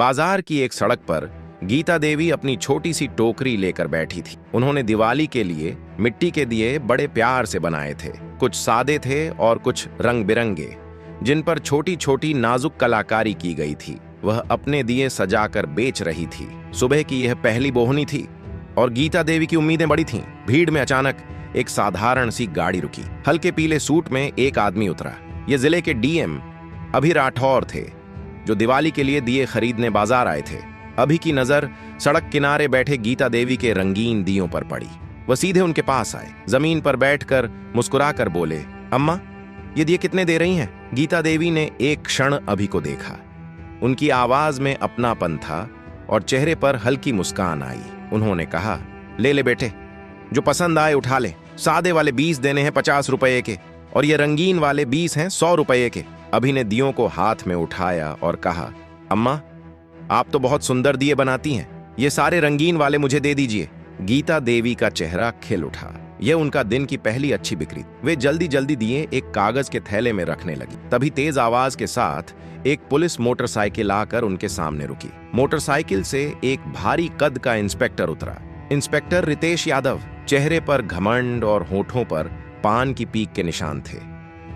बाजार की एक सड़क पर गीता देवी अपनी छोटी सी टोकरी लेकर बैठी थी। उन्होंने दिवाली के लिए मिट्टी के दिए बड़े प्यार से बनाए थे। कुछ सादे थे और कुछ रंग बिरंगे, जिन पर छोटी छोटी नाजुक कलाकारी की गई थी। वह अपने दिए सजाकर बेच रही थी। सुबह की यह पहली बोहनी थी और गीता देवी की उम्मीदें बड़ी थीं। भीड़ में अचानक एक साधारण सी गाड़ी रुकी। हल्के पीले सूट में एक आदमी उतरा। ये जिले के डीएम अभी राठौर थे, जो दिवाली के लिए दिए खरीदने बाजार आए थे। अभी की नजर सड़क किनारे बैठे गीता देवी के रंगीन दियों पर पड़ी। वह सीधे उनके पास आए, जमीन पर बैठकर मुस्कुराकर बोले, अम्मा, ये दिए कितने दे रही हैं? गीता देवी ने एक क्षण अभी को देखा। उनकी आवाज में अपनापन था और चेहरे पर हल्की मुस्कान आई। उन्होंने कहा, ले ले बेटे, जो पसंद आए उठा ले। सादे वाले 20 देने हैं 50 रुपए के, और ये रंगीन वाले 20 हैं 100 रुपए के। अभी ने दियों को हाथ में उठाया और कहा, अम्मा, आप तो बहुत सुंदर दिए बनाती हैं, ये सारे रंगीन वाले मुझे दे दीजिए। गीता देवी का चेहरा खिल उठा। यह उनका दिन की पहली अच्छी बिक्री। वे जल्दी जल्दी दिए एक कागज के थैले में रखने लगी। तभी तेज आवाज के साथ एक पुलिस मोटरसाइकिल आकर उनके सामने रुकी। मोटरसाइकिल से एक भारी कद का इंस्पेक्टर उतरा। इंस्पेक्टर रितेश यादव। चेहरे पर घमंड और होठों पर पान की पीक के निशान थे।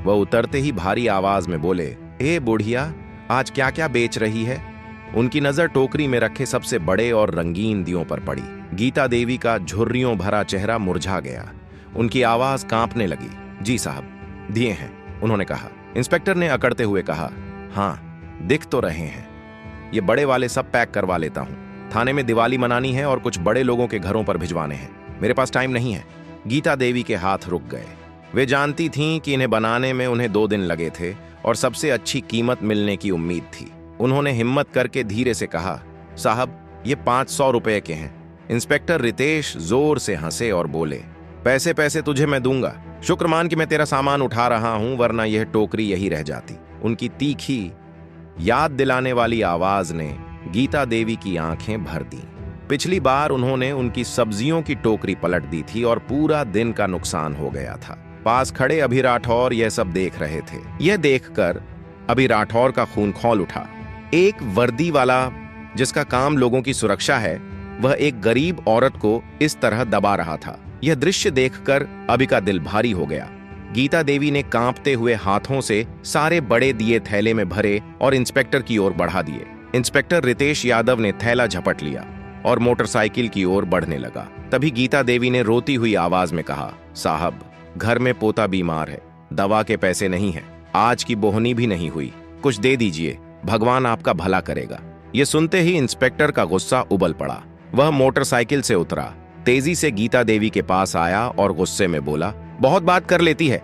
वह उतरते ही भारी आवाज में बोले, ए बुढ़िया, आज क्या क्या बेच रही है? उनकी नजर टोकरी में रखे सबसे बड़े और रंगीन दियों पर पड़ी। गीता देवी का झुर्रियों भरा चेहरा मुरझा गया। उनकी आवाज कांपने लगी। जी साहब, दिए हैं, उन्होंने कहा। इंस्पेक्टर ने अकड़ते हुए कहा, हाँ, दिख तो रहे हैं। ये बड़े वाले सब पैक करवा लेता हूं। थाने में दिवाली मनानी है और कुछ बड़े लोगों के घरों पर भिजवाने हैं। मेरे पास टाइम नहीं है। गीता देवी के हाथ रुक गए। वे जानती थीं कि इन्हें बनाने में उन्हें 2 दिन लगे थे और सबसे अच्छी कीमत मिलने की उम्मीद थी। उन्होंने हिम्मत करके धीरे से कहा, साहब, ये 500 रुपए के हैं। इंस्पेक्टर रितेश जोर से हंसे और बोले, पैसे पैसे तुझे मैं दूंगा। शुक्र मान कि मैं तेरा सामान उठा रहा हूं, वरना यह टोकरी यही रह जाती। उनकी तीखी, याद दिलाने वाली आवाज ने गीता देवी की आंखें भर दी। पिछली बार उन्होंने उनकी सब्जियों की टोकरी पलट दी थी और पूरा दिन का नुकसान हो गया था। पास खड़े अभी राठौर यह सब देख रहे थे। यह देखकर अभी राठौर का खून खौल उठा। एक वर्दी वाला, जिसका काम लोगों की सुरक्षा है, वह एक गरीब औरत को इस तरह दबा रहा था। यह दृश्य देखकर अभी का दिल भारी हो गया। गीता देवी ने कांपते हुए हाथों से सारे बड़े दिए थैले में भरे और इंस्पेक्टर की ओर बढ़ा दिए। इंस्पेक्टर रितेश यादव ने थैला झपट लिया और मोटरसाइकिल की ओर बढ़ने लगा। तभी गीता देवी ने रोती हुई आवाज में कहा, साहब, घर में पोता बीमार है, दवा के पैसे नहीं हैं, आज की बोहनी भी नहीं हुई, कुछ दे दीजिए, भगवान आपका भला करेगा। ये सुनते ही इंस्पेक्टर का गुस्सा उबल पड़ा। वह मोटरसाइकिल से उतरा, तेजी से गीता देवी के पास आया और गुस्से में बोला, बहुत बात कर लेती है,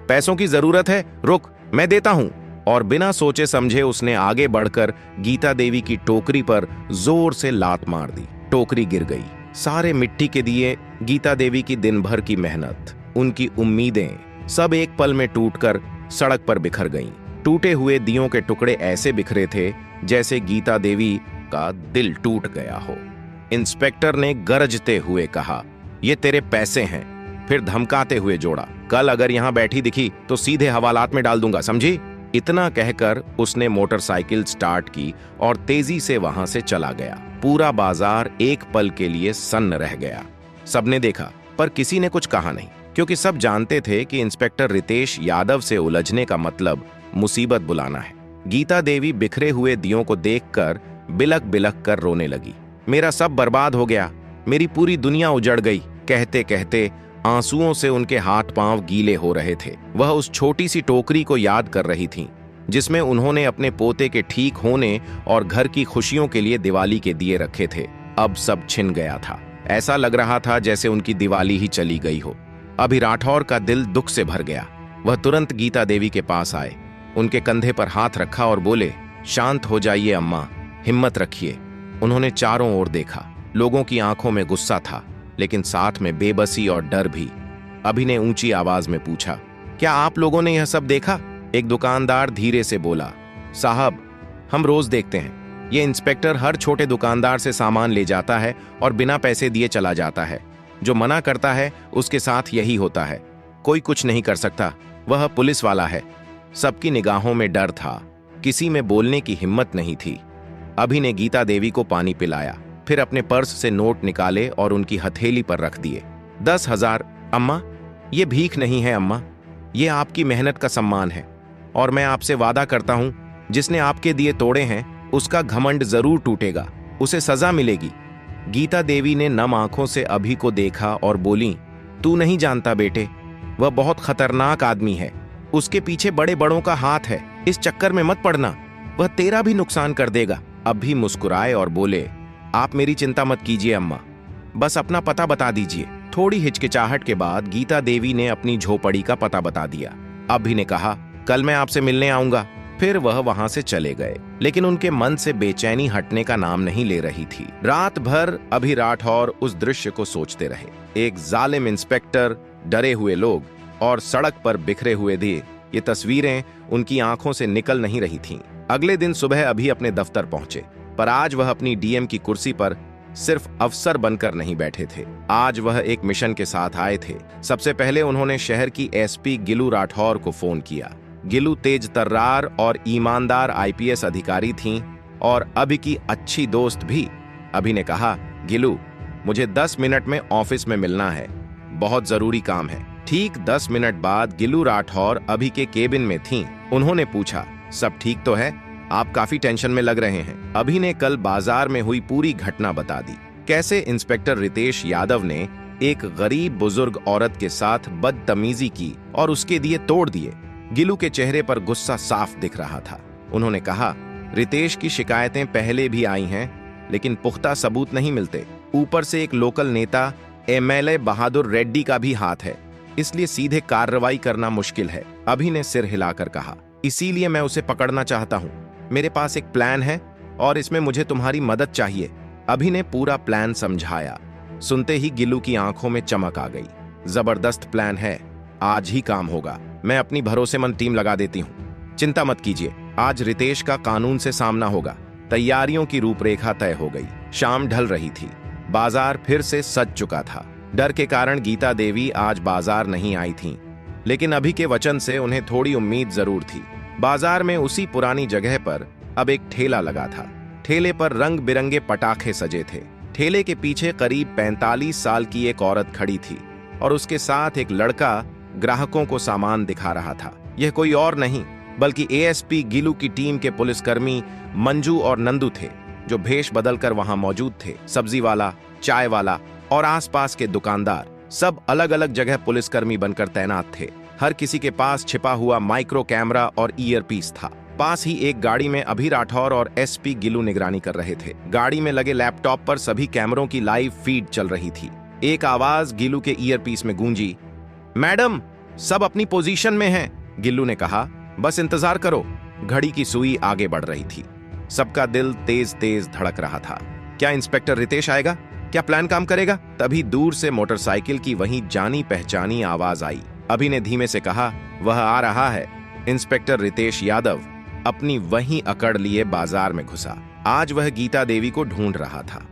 पैसों की जरूरत है, रुक, मैं देता हूं। और बिना सोचे समझे उसने आगे बढ़कर गीता देवी की टोकरी पर जोर से लात मार दी। टोकरी गिर गई। सारे मिट्टी के दिए, गीता देवी की दिन भर की मेहनत, उनकी उम्मीदें, सब एक पल में टूटकर सड़क पर बिखर गईं। टूटे हुए दियों के टुकड़े ऐसे बिखरे थे जैसे गीता देवी का दिल टूट गया हो। इंस्पेक्टर ने गरजते हुए कहा, ये तेरे पैसे हैं। फिर धमकाते हुए जोड़ा, कल अगर यहां बैठी दिखी तो सीधे हवालात में डाल दूंगा, समझी? इतना कहकर उसने मोटरसाइकिल स्टार्ट की और तेजी से वहां से चला गया। पूरा बाजार एक पल के लिए सन्न रह गया। सबने देखा पर किसी ने कुछ कहा नहीं, क्योंकि सब जानते थे कि इंस्पेक्टर रितेश यादव से उलझने का मतलब मुसीबत बुलाना है। गीता देवी बिखरे हुए दियों को देखकर बिलक बिलक कर रोने लगी। मेरा सब बर्बाद हो गया, मेरी पूरी दुनिया उजड़ गई। कहते कहते आंसुओं से उनके हाथ पांव गीले हो रहे थे। वह उस छोटी सी टोकरी को याद कर रही थीं, जिसमें उन्होंने अपने पोते के ठीक होने और घर की खुशियों के लिए दिवाली के दिए रखे थे। अब सब छिन गया था। ऐसा लग रहा था जैसे उनकी दिवाली ही चली गई हो। अभी राठौर का दिल दुख से भर गया। वह तुरंत गीता देवी के पास आए, उनके कंधे पर हाथ रखा और बोले, शांत हो जाइए अम्मा, हिम्मत रखिए। उन्होंने चारों ओर देखा। लोगों की आंखों में गुस्सा था, लेकिन साथ में बेबसी और डर भी। अभी ने ऊंची आवाज में पूछा, क्या आप लोगों ने यह सब देखा? एक दुकानदार धीरे से बोला, साहब, हम रोज देखते हैं। ये इंस्पेक्टर हर छोटे दुकानदार से सामान ले जाता है और बिना पैसे दिए चला जाता है। जो मना करता है उसके साथ यही होता है। कोई कुछ नहीं कर सकता, वह पुलिस वाला है। सबकी निगाहों में डर था, किसी में बोलने की हिम्मत नहीं थी। अभि ने गीता देवी को पानी पिलाया, फिर अपने पर्स से नोट निकाले और उनकी हथेली पर रख दिए। 10,000। अम्मा, ये भीख नहीं है अम्मा, ये आपकी मेहनत का सम्मान है और मैं आपसे वादा करता हूं, जिसने आपके दिए तोड़े हैं उसका घमंड जरूर टूटेगा, उसे सजा मिलेगी। गीता देवी ने नम आंखों से अभि को देखा और बोली, तू नहीं जानता बेटे, वह बहुत खतरनाक आदमी है, उसके पीछे बड़े बड़ों का हाथ है, इस चक्कर में मत पड़ना, वह तेरा भी नुकसान कर देगा। अभि मुस्कुराए और बोले, आप मेरी चिंता मत कीजिए अम्मा, बस अपना पता बता दीजिए। थोड़ी हिचकिचाहट के बाद गीता देवी ने अपनी झोपड़ी का पता बता दिया। अभि ने कहा, कल मैं आपसे मिलने आऊंगा। फिर वह वहां से चले गए, लेकिन उनके मन से बेचैनी हटने का नाम नहीं ले रही थी। रात भर अभि राठौर उस दृश्य को सोचते रहे, एक जालिम इंस्पेक्टर, डरे हुए लोग और सड़क पर बिखरे हुए दिए। ये तस्वीरें उनकी आंखों से निकल नहीं रही थीं। अगले दिन सुबह अभि अपने दफ्तर पहुंचे, पर आज वह अपनी डीएम की कुर्सी पर सिर्फ अफसर बनकर नहीं बैठे थे। आज वह एक मिशन के साथ आए थे। सबसे पहले उन्होंने शहर की एसपी गिलू राठौर को फोन किया। गिलू तेज तर्रार और ईमानदार आईपीएस अधिकारी थीं और अभि की अच्छी दोस्त भी। अभि ने कहा, गिलू, मुझे 10 मिनट में ऑफिस में मिलना है, बहुत जरूरी काम है। ठीक 10 मिनट बाद गिलू राठौर अभि के केबिन में थीं। उन्होंने पूछा, सब ठीक तो है? आप काफी टेंशन में लग रहे हैं। अभि ने कल बाजार में हुई पूरी घटना बता दी, कैसे इंस्पेक्टर रितेश यादव ने एक गरीब बुजुर्ग औरत के साथ बदतमीजी की और उसके दिए तोड़ दिए। गिलू के चेहरे पर गुस्सा साफ दिख रहा था। उन्होंने कहा, रितेश की शिकायतें पहले भी आई हैं, लेकिन पुख्ता सबूत नहीं मिलते। ऊपर से एक लोकल नेता एमएलए बहादुर रेड्डी का भी हाथ है, इसलिए सीधे कार्रवाई करना मुश्किल है। अभि ने सिर हिलाकर कहा, इसीलिए मैं उसे पकड़ना चाहता हूं। मेरे पास एक प्लान है और इसमें मुझे तुम्हारी मदद चाहिए। अभि ने पूरा प्लान समझाया। सुनते ही गिलू की आंखों में चमक आ गई। जबरदस्त प्लान है, आज ही काम होगा। मैं अपनी भरोसेमंद टीम लगा देती हूँ, चिंता मत कीजिए। आज रितेश का कानून से सामना होगा। तैयारियों की रूपरेखा तय हो गई। शाम ढल रही थी, बाजार फिर से सज चुका था। डर के कारण गीता देवी आज बाजार नहीं आई थीं, लेकिन अभि के वचन से उन्हें थोड़ी उम्मीद जरूर थी। बाजार में उसी पुरानी जगह पर अब एक ठेला लगा था। ठेले पर रंग बिरंगे पटाखे सजे थे। ठेले के पीछे करीब 45 साल की एक औरत खड़ी थी और उसके साथ एक लड़का ग्राहकों को सामान दिखा रहा था। यह कोई और नहीं बल्कि एएसपी गिलू की टीम के पुलिसकर्मी मंजू और नंदू थे, जो भेष बदलकर वहां मौजूद थे। सब्जी वाला, चाय वाला और आसपास के दुकानदार सब अलग अलग जगह पुलिसकर्मी बनकर तैनात थे। हर किसी के पास छिपा हुआ माइक्रो कैमरा और ईयरपीस था। पास ही एक गाड़ी में अभि राठौर और एसपी गिलू निगरानी कर रहे थे। गाड़ी में लगे लैपटॉप पर सभी कैमरों की लाइव फीड चल रही थी। एक आवाज गिलू के ईयरपीस में गूंजी, मैडम, सब अपनी पोजीशन में हैं। गिलू ने कहा, बस इंतजार करो। घड़ी की सुई आगे बढ़ रही थी। सबका दिल तेज तेज धड़क रहा था। क्या इंस्पेक्टर रितेश आएगा? क्या प्लान काम करेगा? तभी दूर से मोटरसाइकिल की वही जानी पहचानी आवाज आई। अभि ने धीमे से कहा, वह आ रहा है। इंस्पेक्टर रितेश यादव अपनी वही अकड़ लिए बाजार में घुसा। आज वह गीता देवी को ढूंढ रहा था।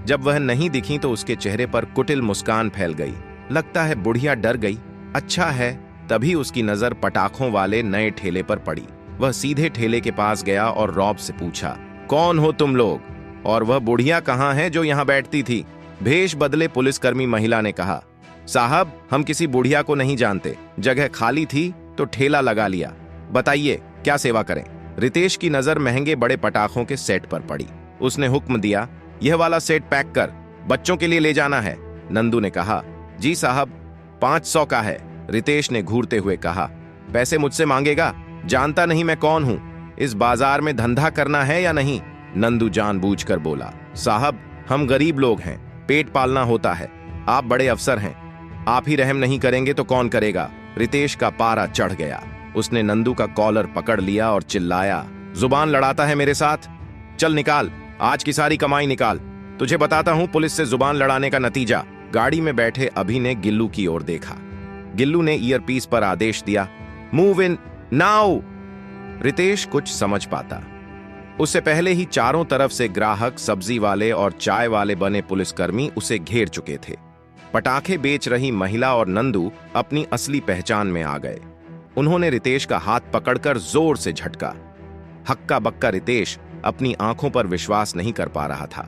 जब वह नहीं दिखी तो उसके चेहरे पर कुटिल मुस्कान फैल गई। लगता है बुढ़िया डर गई। अच्छा है। तभी उसकी नजर पटाखों वाले नए ठेले पर पड़ी। वह सीधे ठेले के पास गया और रौब से पूछा, कौन हो तुम लोग और वह बुढ़िया कहाँ है जो यहाँ बैठती थी? भेष बदले पुलिसकर्मी महिला ने कहा, साहब, हम किसी बुढ़िया को नहीं जानते, जगह खाली थी तो ठेला लगा लिया। बताइए क्या सेवा करें? रितेश की नजर महंगे बड़े पटाखों के सेट पर पड़ी। उसने हुक्म दिया, यह वाला सेट पैक कर, बच्चों के लिए ले जाना है। नंदू ने कहा, जी साहब, 500 का है। रितेश ने घूरते हुए कहा, पैसे मुझसे मांगेगा? जानता नहीं मैं कौन हूं? इस बाजार में धंधा करना है या नहीं? नंदू जानबूझकर बोला, साहब, हम गरीब लोग हैं, पेट पालना होता है। आप बड़े अफसर हैं, आप ही रहम नहीं करेंगे तो कौन करेगा? रितेश का पारा चढ़ गया। उसने नंदू का कॉलर पकड़ लिया और चिल्लाया, जुबान लड़ाता है मेरे साथ? चल निकाल, आज की सारी कमाई निकाल, तुझे बताता हूं पुलिस से जुबान लड़ाने का नतीजा। गाड़ी में बैठे अभि ने गिल्लू की ओर देखा। गिल्लू ने ईयरपीस पर आदेश दिया, मूव इन नाउ। रितेश कुछ समझ पाता। उससे पहले ही चारों तरफ से ग्राहक, सब्जी वाले और चाय वाले बने पुलिसकर्मी उसे घेर चुके थे। पटाखे बेच रही महिला और नंदू अपनी असली पहचान में आ गए। उन्होंने रितेश का हाथ पकड़कर जोर से झटका। हक्का बक्का रितेश अपनी आंखों पर विश्वास नहीं कर पा रहा था।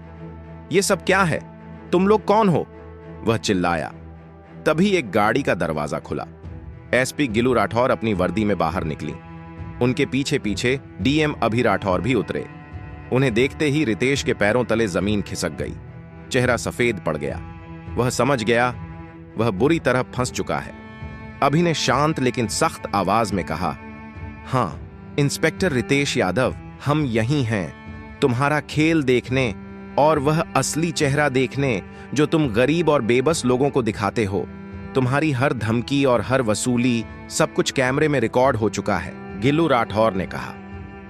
ये सब क्या है? तुम लोग कौन हो? वह चिल्लाया। तभी एक गाड़ी का दरवाजा खुला। एसपी गिलू राठौर अपनी वर्दी में बाहर निकली। उनके पीछे पीछे डीएम अभि राठौर भी उतरे। उन्हें देखते ही रितेश के पैरों तले जमीन खिसक गई। चेहरा सफेद पड़ गया। वह समझ गया वह बुरी तरह फंस चुका है। अभि ने शांत लेकिन सख्त आवाज में कहा, हाँ इंस्पेक्टर रितेश यादव, हम यहीं हैं, तुम्हारा खेल देखने और वह असली चेहरा देखने जो तुम गरीब और बेबस लोगों को दिखाते हो। तुम्हारी हर धमकी और हर वसूली सब कुछ कैमरे में रिकॉर्ड हो चुका है। गिल्लू राठौर ने कहा,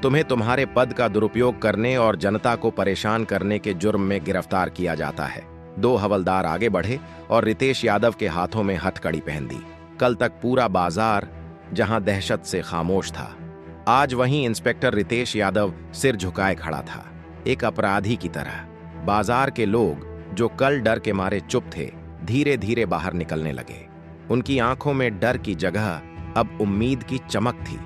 तुम्हें तुम्हारे पद का दुरुपयोग करने और जनता को परेशान करने के जुर्म में गिरफ्तार किया जाता है। 2 हवलदार आगे बढ़े और रितेश यादव के हाथों में हथकड़ी पहन दी। कल तक पूरा बाजार जहां दहशत से खामोश था, आज वहीं इंस्पेक्टर रितेश यादव सिर झुकाए खड़ा था, एक अपराधी की तरह। बाजार के लोग जो कल डर के मारे चुप थे, धीरे धीरे बाहर निकलने लगे। उनकी आंखों में डर की जगह अब उम्मीद की चमक थी।